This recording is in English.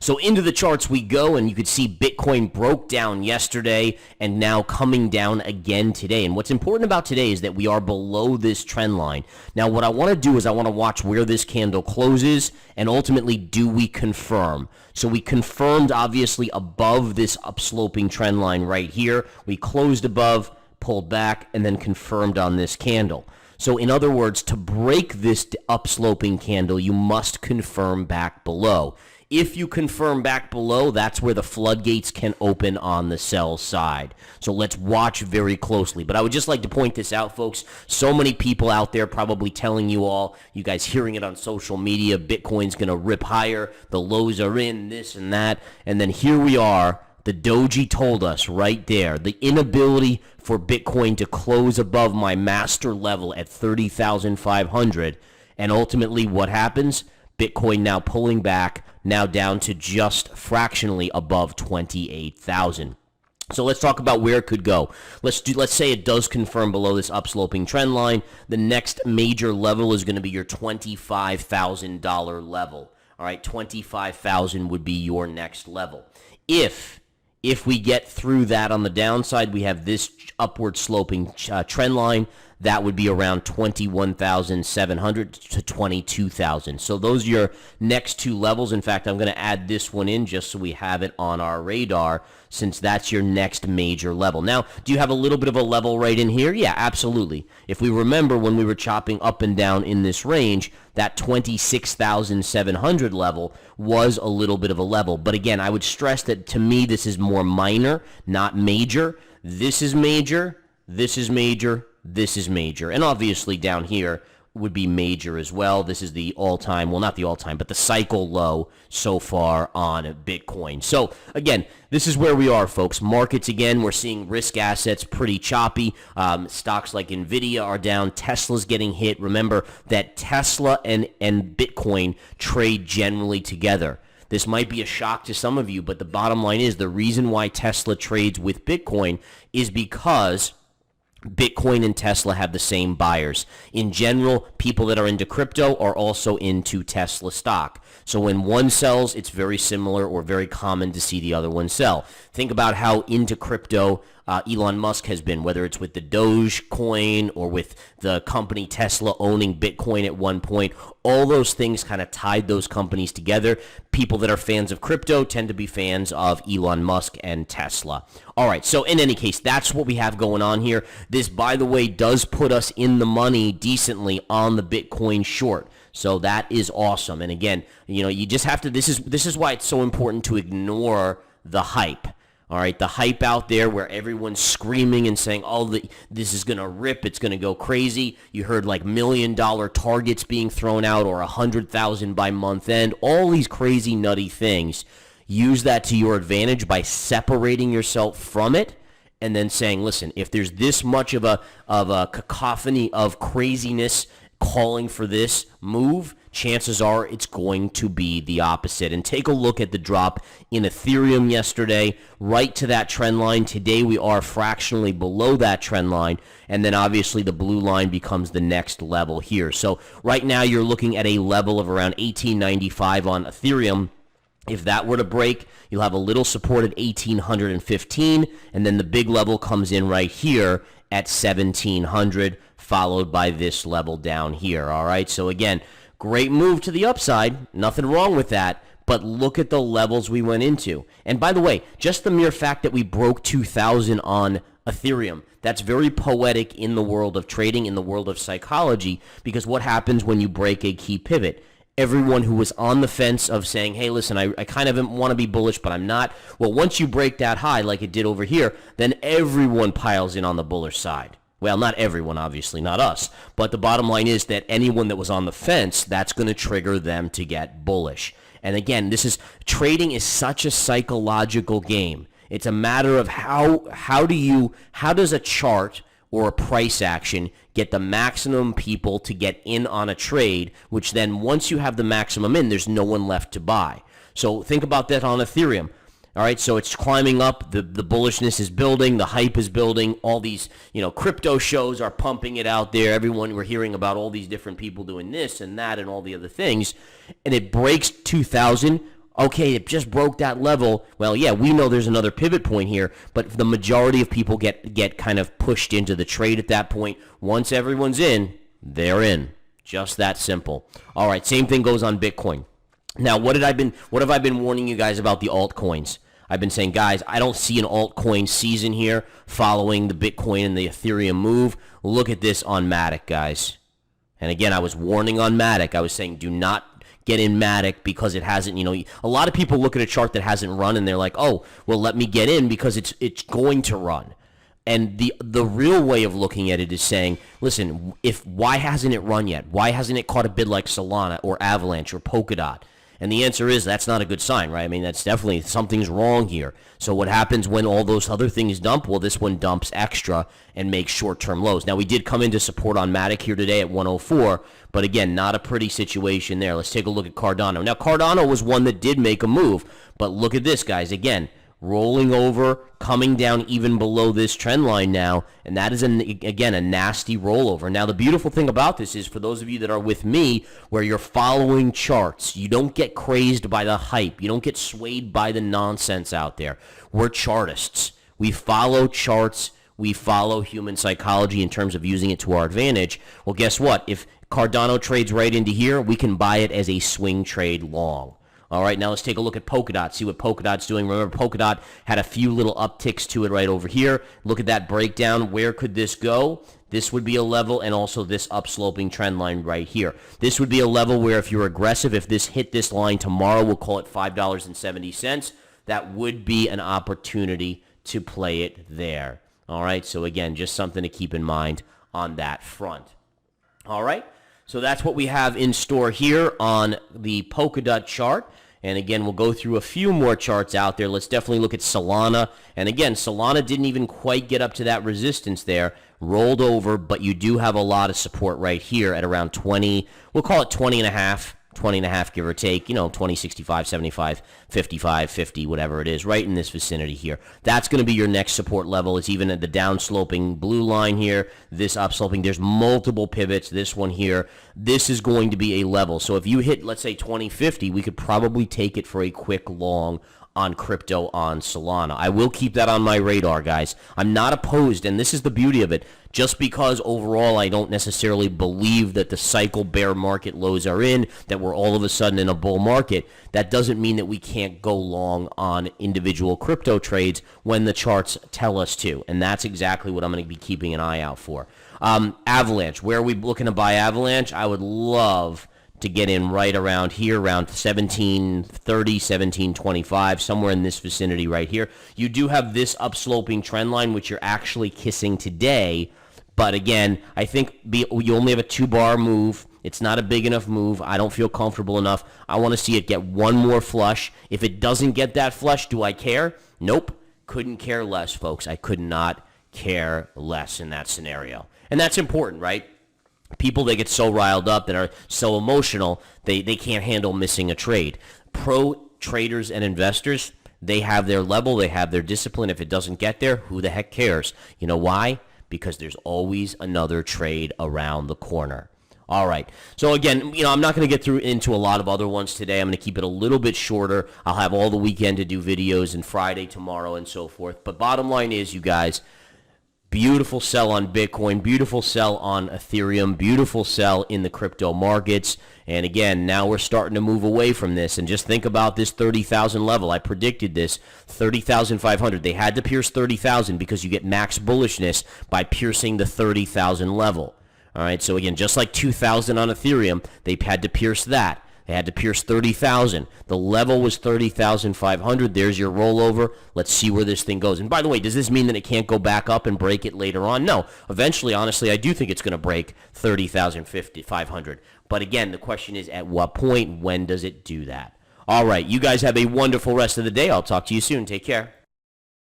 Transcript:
So into the charts we go, and you could see Bitcoin broke down yesterday and now coming down again today. And what's important about today is that we are below this trend line. Now, what I want to do is I want to watch where this candle closes, and ultimately, do we confirm? So we confirmed, obviously, above this upsloping trend line right here. We closed above, pulled back, and then confirmed on this candle. So in other words, to break this upsloping candle, you must confirm back below. If you confirm back below, that's where the floodgates can open on the sell side. So let's watch very closely. But I would just like to point this out, folks. So many people out there probably telling you all, you guys hearing it on social media, Bitcoin's going to rip higher, the lows are in, this and that. And then here we are. The doji told us right there, the inability for Bitcoin to close above my master level at 30,500. And ultimately what happens? Bitcoin now pulling back, now down to just fractionally above 28,000. So let's talk about where it could go. Let's say it does confirm below this upsloping trend line. The next major level is going to be your $25,000 level. All right, 25,000 would be your next level. If we get through that on the downside, we have this upward sloping trend line. That would be around 21,700 to 22,000. So those are your next two levels. In fact, I'm going to add this one in just so we have it on our radar, since that's your next major level. Now, do you have a little bit of a level right in here? Yeah, absolutely. If we remember when we were chopping up and down in this range, that 26,700 level was a little bit of a level. But again, I would stress that to me, this is more minor, not major. This is major, this is major, this is major. And obviously down here would be major as well. This is the all-time, well, not the all-time, but the cycle low so far on Bitcoin. So again, this is where we are, folks. Markets, again, we're seeing risk assets pretty choppy. Stocks like Nvidia are down. Tesla's getting hit. Remember that Tesla and Bitcoin trade generally together. This might be a shock to some of you, but the bottom line is the reason why Tesla trades with Bitcoin is because Bitcoin and Tesla have the same buyers. In general, people that are into crypto are also into Tesla stock. So when one sells, it's very similar or very common to see the other one sell. Think about how into crypto Elon Musk has been, whether it's with the Dogecoin or with the company Tesla owning Bitcoin at one point. All those things kind of tied those companies together. People that are fans of crypto tend to be fans of Elon Musk and Tesla. All right, so in any case, that's what we have going on here. This, by the way, does put us in the money decently on the Bitcoin short. So that is awesome. And again, you know, you just have to, this is why it's so important to ignore the hype. All right, the hype out there where everyone's screaming and saying, oh, this is going to rip, it's going to go crazy. You heard like $1 million targets being thrown out or 100,000 by month end, all these crazy nutty things. Use that to your advantage by separating yourself from it and then saying, listen, if there's this much of a cacophony of craziness calling for this move, chances are it's going to be the opposite. And take a look at the drop in Ethereum yesterday, right to that trend line. Today we are fractionally below that trend line, and then obviously the blue line becomes the next level here. So right now you're looking at a level of around 1895 on Ethereum. If that were to break, you'll have a little support at 1815, and then the big level comes in right here at 1700, followed by this level down here. All right, so again, great move to the upside, nothing wrong with that, but look at the levels we went into. And by the way, just the mere fact that we broke 2,000 on Ethereum, that's very poetic in the world of trading, in the world of psychology, because what happens when you break a key pivot? Everyone who was on the fence of saying, hey, listen, I kind of want to be bullish, but I'm not. Well, once you break that high like it did over here, then everyone piles in on the bullish side. Well, not everyone, obviously, not us. But the bottom line is that anyone that was on the fence, that's going to trigger them to get bullish. And again, trading is such a psychological game. It's a matter of how does a chart or a price action get the maximum people to get in on a trade, which then once you have the maximum in, there's no one left to buy. So think about that on Ethereum. All right, so it's climbing up, the bullishness is building, the hype is building, all these, crypto shows are pumping it out there. Everyone, we're hearing about all these different people doing this and that and all the other things, and it breaks 2,000. Okay, it just broke that level. Well, yeah, we know there's another pivot point here, but the majority of people get kind of pushed into the trade at that point. Once everyone's in, they're in. Just that simple. All right, same thing goes on Bitcoin. Now, what have I been warning you guys about the altcoins? I've been saying, guys, I don't see an altcoin season here following the Bitcoin and the Ethereum move. Look at this on Matic, guys. And again, I was warning on Matic. I was saying do not get in Matic because it hasn't, a lot of people look at a chart that hasn't run and they're like, oh, well, let me get in because it's going to run. And the real way of looking at it is saying, listen, why hasn't it run yet? Why hasn't it caught a bid like Solana or Avalanche or Polkadot? And the answer is that's not a good sign, right? I mean, that's definitely something's wrong here. So what happens when all those other things dump? Well, this one dumps extra and makes short-term lows. Now, we did come into support on Matic here today at 104, but again, not a pretty situation there. Let's take a look at Cardano. Now, Cardano was one that did make a move, but look at this, guys. Again, rolling over, coming down even below this trend line now, and that is, again, a nasty rollover. Now, the beautiful thing about this is for those of you that are with me, where you're following charts, you don't get crazed by the hype. You don't get swayed by the nonsense out there. We're chartists. We follow charts. We follow human psychology in terms of using it to our advantage. Well, guess what? If Cardano trades right into here, we can buy it as a swing trade long. All right, now let's take a look at Polkadot, see what Polkadot's doing. Remember, Polkadot had a few little upticks to it right over here. Look at that breakdown. Where could this go? This would be a level, and also this upsloping trend line right here. This would be a level where if you're aggressive, if this hit this line tomorrow, we'll call it $5.70. That would be an opportunity to play it there. All right, so again, just something to keep in mind on that front. All right. So that's what we have in store here on the Polkadot chart. And again, we'll go through a few more charts out there. Let's definitely look at Solana. And again, Solana didn't even quite get up to that resistance there. Rolled over, but you do have a lot of support right here at around 20. We'll call it 20 and a half, give or take, 20, 65, 75, 55, 50, whatever it is, right in this vicinity here. That's going to be your next support level. It's even at the downsloping blue line here, this upsloping. There's multiple pivots, this one here. This is going to be a level. So if you hit, let's say, 2050, we could probably take it for a quick long on crypto on Solana. I will keep that on my radar, guys. I'm not opposed, and this is the beauty of it. Just because overall I don't necessarily believe that the cycle bear market lows are in, that we're all of a sudden in a bull market, that doesn't mean that we can't go long on individual crypto trades when the charts tell us to. And that's exactly what I'm going to be keeping an eye out for. Avalanche, where are we looking to buy Avalanche? I would love to get in right around here, around 1730, 1725, somewhere in this vicinity right here. You do have this upsloping trend line, which you're actually kissing today. But again, I think you only have a 2-bar move. It's not a big enough move. I don't feel comfortable enough. I want to see it get one more flush. If it doesn't get that flush, do I care? Nope. Couldn't care less, folks. I could not care less in that scenario. And that's important, right? People, they get so riled up and are so emotional, they can't handle missing a trade. Pro traders and investors, they have their level, they have their discipline. If it doesn't get there, who the heck cares? You know why? Because there's always another trade around the corner. All right. So again, I'm not going to get into a lot of other ones today. I'm going to keep it a little bit shorter. I'll have all the weekend to do videos and Friday, tomorrow, and so forth. But bottom line is, you guys, beautiful sell on Bitcoin, beautiful sell on Ethereum, beautiful sell in the crypto markets. And again, now we're starting to move away from this. And just think about this 30,000 level. I predicted this, 30,500. They had to pierce 30,000 because you get max bullishness by piercing the 30,000 level. All right, so again, just like 2,000 on Ethereum, they had to pierce that. They had to pierce 30,000. The level was 30,500. There's your rollover. Let's see where this thing goes. And by the way, does this mean that it can't go back up and break it later on? No. Eventually, honestly, I do think it's going to break 30,500. But again, the question is, at what point? When does it do that? All right, you guys have a wonderful rest of the day. I'll talk to you soon. Take care.